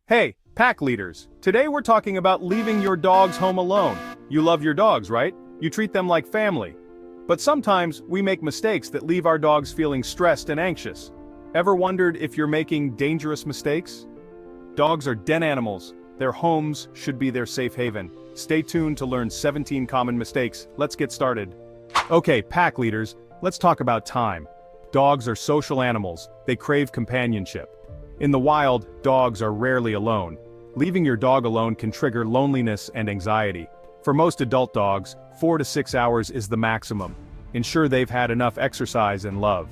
Hey, pack leaders! Today we're talking about leaving your dogs home alone. You love your dogs, right? You treat them like family. But sometimes we make mistakes that leave our dogs feeling stressed and anxious. Ever wondered if you're making dangerous mistakes? Dogs are den animals. Their homes should be their safe haven. Stay tuned to learn 17 common mistakes. Let's get started. Okay, pack leaders, let's talk about time. Dogs are social animals. They crave companionship. In the wild, dogs are rarely alone. Leaving your dog alone can trigger loneliness and anxiety. For most adult dogs, 4 to 6 hours is the maximum. Ensure they've had enough exercise and love.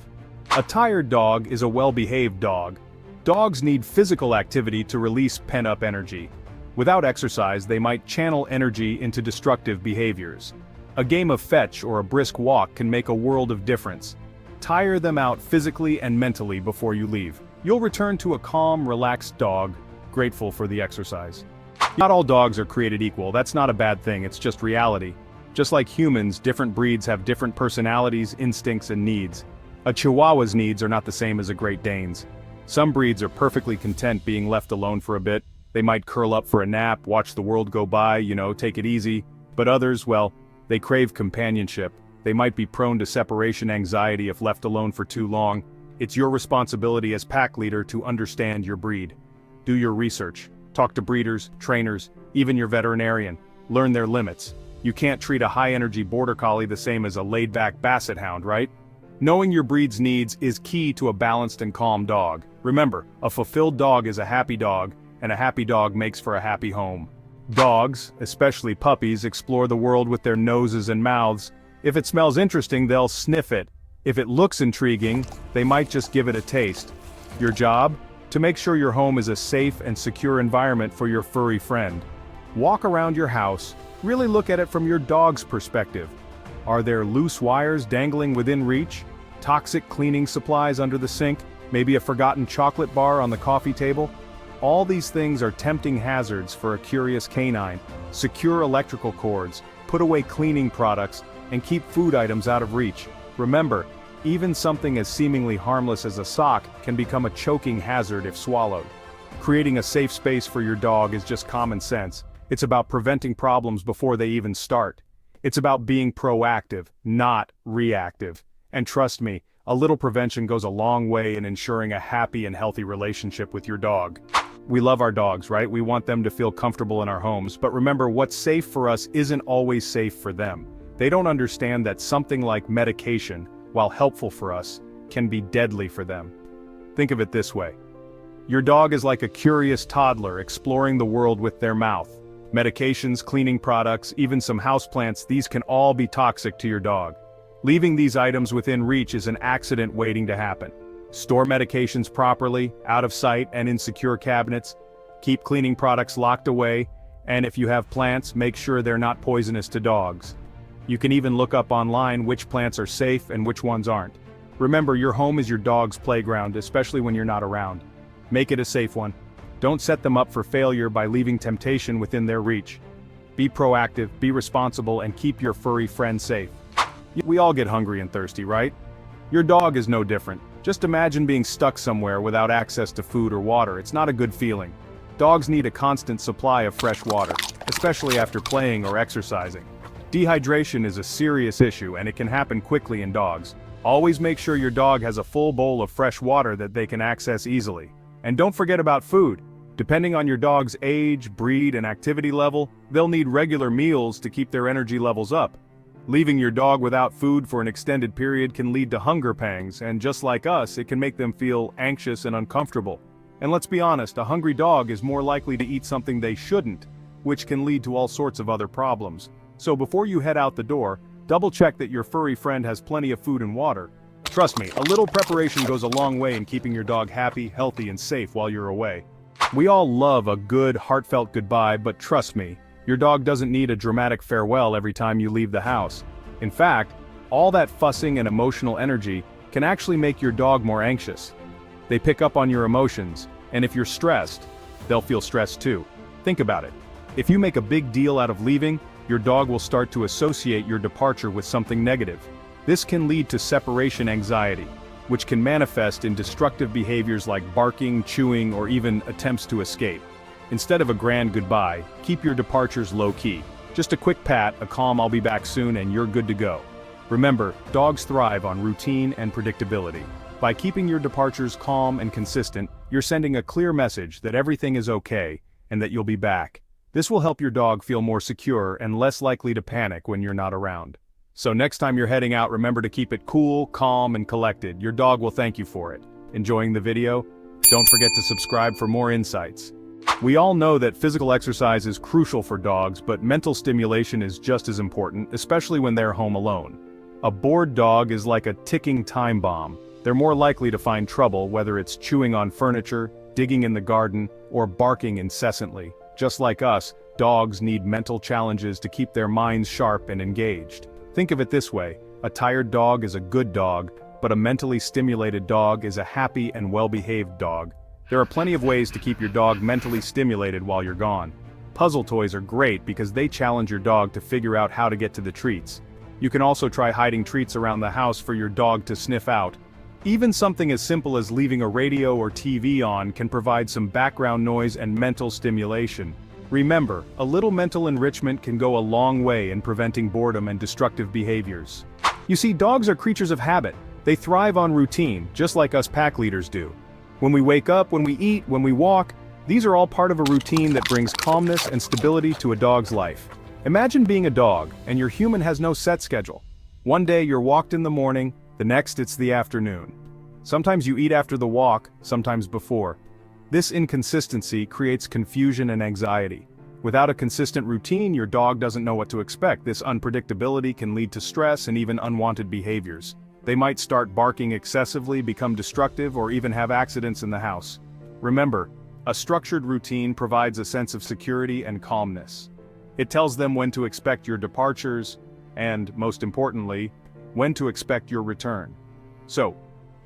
A tired dog is a well-behaved dog. Dogs need physical activity to release pent-up energy. Without exercise, they might channel energy into destructive behaviors. A game of fetch or a brisk walk can make a world of difference. Tire them out physically and mentally before you leave. You'll return to a calm, relaxed dog, grateful for the exercise. Not all dogs are created equal. That's not a bad thing, it's just reality. Just like humans, different breeds have different personalities, instincts, and needs. A Chihuahua's needs are not the same as a Great Dane's. Some breeds are perfectly content being left alone for a bit. They might curl up for a nap, watch the world go by, take it easy. But others, well, they crave companionship. They might be prone to separation anxiety if left alone for too long. It's your responsibility as pack leader to understand your breed. Do your research. Talk to breeders, trainers, even your veterinarian. Learn their limits. You can't treat a high-energy border collie the same as a laid-back basset hound, right? Knowing your breed's needs is key to a balanced and calm dog. Remember, a fulfilled dog is a happy dog, and a happy dog makes for a happy home. Dogs, especially puppies, explore the world with their noses and mouths. If it smells interesting, they'll sniff it. If it looks intriguing, they might just give it a taste. Your job? To make sure your home is a safe and secure environment for your furry friend. Walk around your house, really look at it from your dog's perspective. Are there loose wires dangling within reach? Toxic cleaning supplies under the sink? Maybe a forgotten chocolate bar on the coffee table? All these things are tempting hazards for a curious canine. Secure electrical cords, put away cleaning products, and keep food items out of reach. Remember, even something as seemingly harmless as a sock can become a choking hazard if swallowed. Creating a safe space for your dog is just common sense. It's about preventing problems before they even start. It's about being proactive, not reactive. And trust me, a little prevention goes a long way in ensuring a happy and healthy relationship with your dog. We love our dogs, right? We want them to feel comfortable in our homes, but remember, what's safe for us isn't always safe for them. They don't understand that something like medication, while helpful for us, can be deadly for them. Think of it this way. Your dog is like a curious toddler exploring the world with their mouth. Medications, cleaning products, even some houseplants, these can all be toxic to your dog. Leaving these items within reach is an accident waiting to happen. Store medications properly, out of sight and in secure cabinets. Keep cleaning products locked away, and if you have plants, make sure they're not poisonous to dogs. You can even look up online which plants are safe and which ones aren't. Remember, your home is your dog's playground, especially when you're not around. Make it a safe one. Don't set them up for failure by leaving temptation within their reach. Be proactive, be responsible, and keep your furry friend safe. We all get hungry and thirsty, right? Your dog is no different. Just imagine being stuck somewhere without access to food or water. It's not a good feeling. Dogs need a constant supply of fresh water, especially after playing or exercising. Dehydration is a serious issue, and it can happen quickly in dogs. Always make sure your dog has a full bowl of fresh water that they can access easily. And don't forget about food. Depending on your dog's age, breed, and activity level, they'll need regular meals to keep their energy levels up. Leaving your dog without food for an extended period can lead to hunger pangs, and just like us, it can make them feel anxious and uncomfortable. And let's be honest, a hungry dog is more likely to eat something they shouldn't, which can lead to all sorts of other problems. So before you head out the door, double check that your furry friend has plenty of food and water. Trust me, a little preparation goes a long way in keeping your dog happy, healthy, and safe while you're away. We all love a good, heartfelt goodbye, but trust me, your dog doesn't need a dramatic farewell every time you leave the house. In fact, all that fussing and emotional energy can actually make your dog more anxious. They pick up on your emotions, and if you're stressed, they'll feel stressed too. Think about it. If you make a big deal out of leaving, your dog will start to associate your departure with something negative. This can lead to separation anxiety, which can manifest in destructive behaviors like barking, chewing, or even attempts to escape. Instead of a grand goodbye, keep your departures low-key. Just a quick pat, a calm "I'll be back soon" and you're good to go. Remember, dogs thrive on routine and predictability. By keeping your departures calm and consistent, you're sending a clear message that everything is okay and that you'll be back. This will help your dog feel more secure and less likely to panic when you're not around. So next time you're heading out, remember to keep it cool, calm, and collected. Your dog will thank you for it. Enjoying the video? Don't forget to subscribe for more insights. We all know that physical exercise is crucial for dogs, but mental stimulation is just as important, especially when they're home alone. A bored dog is like a ticking time bomb. They're more likely to find trouble, whether it's chewing on furniture, digging in the garden, or barking incessantly. Just like us, dogs need mental challenges to keep their minds sharp and engaged. Think of it this way: a tired dog is a good dog, but a mentally stimulated dog is a happy and well-behaved dog. There are plenty of ways to keep your dog mentally stimulated while you're gone. Puzzle toys are great because they challenge your dog to figure out how to get to the treats. You can also try hiding treats around the house for your dog to sniff out. Even something as simple as leaving a radio or TV on can provide some background noise and mental stimulation. Remember, a little mental enrichment can go a long way in preventing boredom and destructive behaviors. You see, dogs are creatures of habit. They thrive on routine, just like us pack leaders do. When we wake up, when we eat, when we walk, these are all part of a routine that brings calmness and stability to a dog's life. Imagine being a dog, and your human has no set schedule. One day you're walked in the morning, the next it's the afternoon. Sometimes you eat after the walk, sometimes before. This inconsistency creates confusion and anxiety. Without a consistent routine, your dog doesn't know what to expect. This unpredictability can lead to stress and even unwanted behaviors. They might start barking excessively, become destructive, or even have accidents in the house. Remember, a structured routine provides a sense of security and calmness. It tells them when to expect your departures, and, most importantly, when to expect your return. So,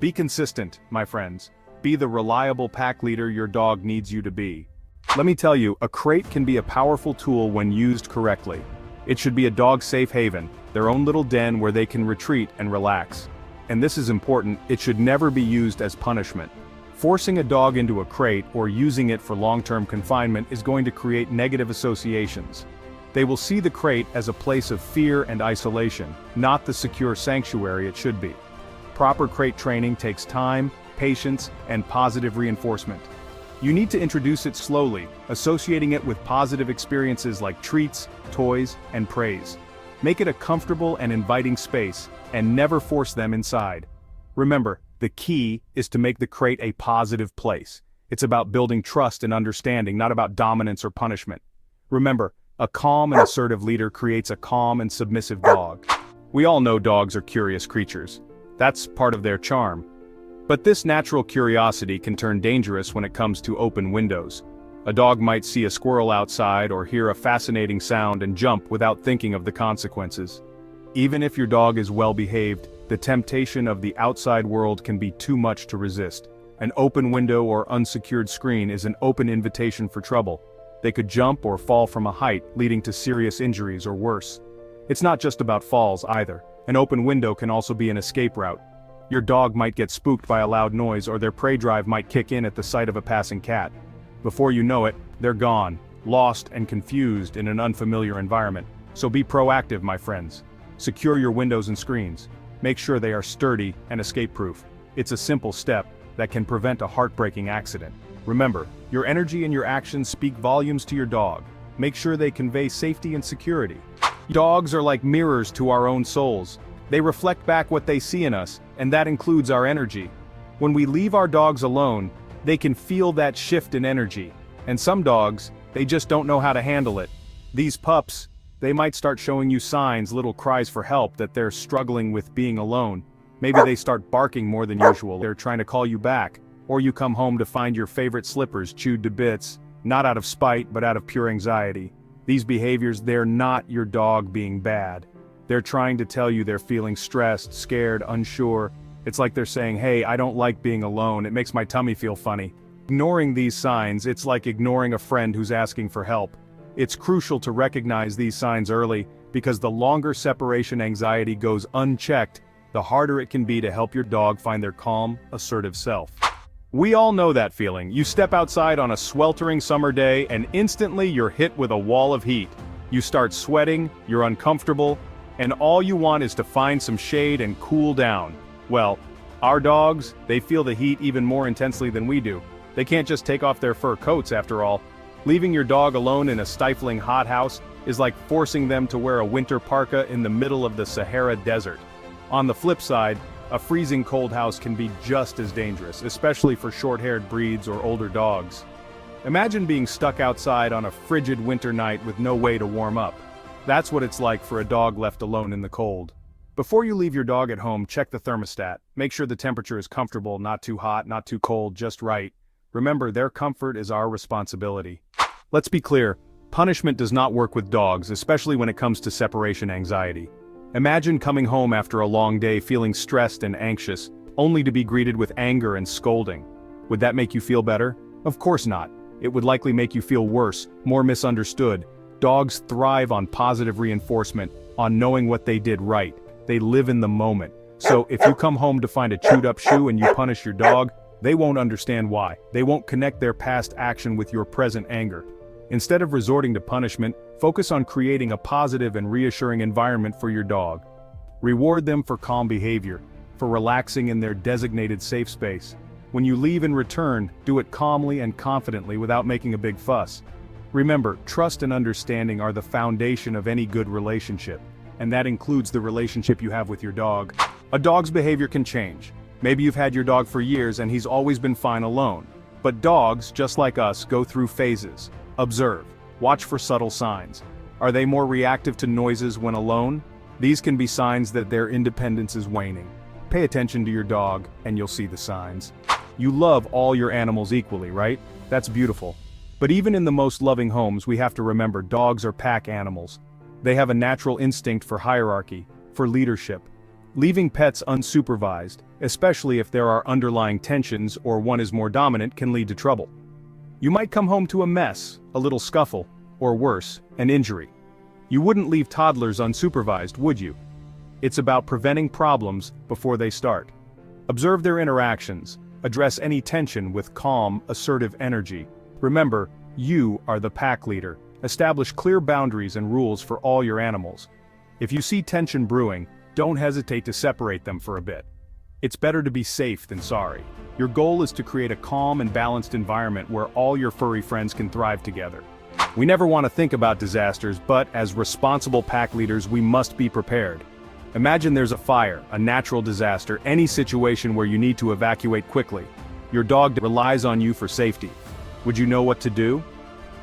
be consistent, my friends. Be the reliable pack leader your dog needs you to be. Let me tell you, a crate can be a powerful tool when used correctly. It should be a dog's safe haven, their own little den where they can retreat and relax. And this is important, it should never be used as punishment. Forcing a dog into a crate or using it for long-term confinement is going to create negative associations. They will see the crate as a place of fear and isolation, not the secure sanctuary it should be. Proper crate training takes time, patience, and positive reinforcement. You need to introduce it slowly, associating it with positive experiences like treats, toys, and praise. Make it a comfortable and inviting space, and never force them inside. Remember, the key is to make the crate a positive place. It's about building trust and understanding, not about dominance or punishment. Remember, a calm and assertive leader creates a calm and submissive dog. We all know dogs are curious creatures. That's part of their charm. But this natural curiosity can turn dangerous when it comes to open windows. A dog might see a squirrel outside or hear a fascinating sound and jump without thinking of the consequences. Even if your dog is well behaved, the temptation of the outside world can be too much to resist. An open window or unsecured screen is an open invitation for trouble. They could jump or fall from a height, leading to serious injuries or worse. It's not just about falls either. An open window can also be an escape route. Your dog might get spooked by a loud noise, or their prey drive might kick in at the sight of a passing cat. Before you know it, they're gone, lost and confused in an unfamiliar environment. So be proactive, my friends. Secure your windows and screens. Make sure they are sturdy and escape-proof. It's a simple step that can prevent a heartbreaking accident. Remember, your energy and your actions speak volumes to your dog. Make sure they convey safety and security. Dogs are like mirrors to our own souls. They reflect back what they see in us, and that includes our energy. When we leave our dogs alone, they can feel that shift in energy. And some dogs, they just don't know how to handle it. These pups, they might start showing you signs, little cries for help, that they're struggling with being alone. Maybe they start barking more than usual, they're trying to call you back. Or you come home to find your favorite slippers chewed to bits, not out of spite but out of pure anxiety. These behaviors, they're not your dog being bad. They're trying to tell you they're feeling stressed, scared, unsure. It's like they're saying, hey, I don't like being alone, it makes my tummy feel funny. Ignoring these signs, it's like ignoring a friend who's asking for help. It's crucial to recognize these signs early, because the longer separation anxiety goes unchecked, the harder it can be to help your dog find their calm, assertive self. We all know that feeling. You step outside on a sweltering summer day and instantly you're hit with a wall of heat. You start sweating, you're uncomfortable, and all you want is to find some shade and cool down. Well, our dogs, they feel the heat even more intensely than we do. They can't just take off their fur coats after all. Leaving your dog alone in a stifling hot house is like forcing them to wear a winter parka in the middle of the Sahara Desert. On the flip side, a freezing cold house can be just as dangerous, especially for short-haired breeds or older dogs. Imagine being stuck outside on a frigid winter night with no way to warm up. That's what it's like for a dog left alone in the cold. Before you leave your dog at home, check the thermostat. Make sure the temperature is comfortable, not too hot, not too cold, just right. Remember, their comfort is our responsibility. Let's be clear, punishment does not work with dogs, especially when it comes to separation anxiety. Imagine coming home after a long day feeling stressed and anxious, only to be greeted with anger and scolding. Would that make you feel better? Of course not. It would likely make you feel worse, more misunderstood. Dogs thrive on positive reinforcement, on knowing what they did right. They live in the moment. So if you come home to find a chewed up shoe and you punish your dog, they won't understand why. They won't connect their past action with your present anger. Instead of resorting to punishment, focus on creating a positive and reassuring environment for your dog. Reward them for calm behavior, for relaxing in their designated safe space. When you leave in return, do it calmly and confidently without making a big fuss. Remember, trust and understanding are the foundation of any good relationship, and that includes the relationship you have with your dog. A dog's behavior can change. Maybe you've had your dog for years and he's always been fine alone. But dogs, just like us, go through phases. Observe. Watch for subtle signs. Are they more reactive to noises when alone? These can be signs that their independence is waning. Pay attention to your dog, and you'll see the signs. You love all your animals equally, right? That's beautiful. But even in the most loving homes, we have to remember dogs are pack animals. They have a natural instinct for hierarchy, for leadership. Leaving pets unsupervised, especially if there are underlying tensions or one is more dominant, can lead to trouble. You might come home to a mess, a little scuffle, or worse, an injury. You wouldn't leave toddlers unsupervised, would you? It's about preventing problems before they start. Observe their interactions, address any tension with calm, assertive energy. Remember, you are the pack leader. Establish clear boundaries and rules for all your animals. If you see tension brewing, don't hesitate to separate them for a bit. It's better to be safe than sorry. Your goal is to create a calm and balanced environment where all your furry friends can thrive together. We never want to think about disasters, but as responsible pack leaders, we must be prepared. Imagine there's a fire, a natural disaster, any situation where you need to evacuate quickly. Your dog relies on you for safety. Would you know what to do?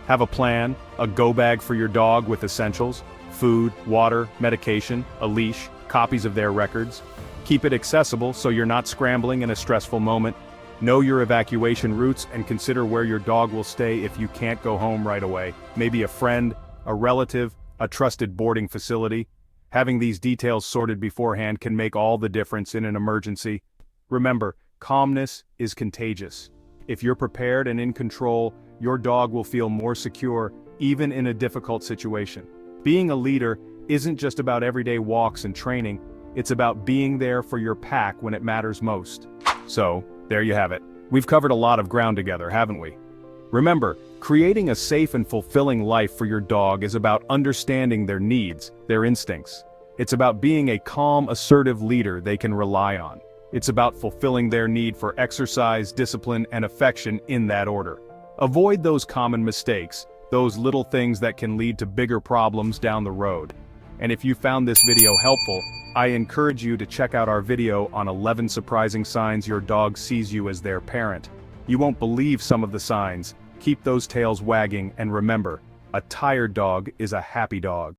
Have a plan, a go bag for your dog with essentials, food, water, medication, a leash, copies of their records. Keep it accessible so you're not scrambling in a stressful moment. Know your evacuation routes and consider where your dog will stay if you can't go home right away. Maybe a friend, a relative, a trusted boarding facility. Having these details sorted beforehand can make all the difference in an emergency. Remember, calmness is contagious. If you're prepared and in control, your dog will feel more secure, even in a difficult situation. Being a leader isn't just about everyday walks and training, it's about being there for your pack when it matters most. So, there you have it. We've covered a lot of ground together, haven't we? Remember, creating a safe and fulfilling life for your dog is about understanding their needs, their instincts. It's about being a calm, assertive leader they can rely on. It's about fulfilling their need for exercise, discipline, and affection in that order. Avoid those common mistakes, those little things that can lead to bigger problems down the road. And if you found this video helpful, I encourage you to check out our video on 11 surprising signs your dog sees you as their parent. You won't believe some of the signs. Keep those tails wagging and remember, a tired dog is a happy dog.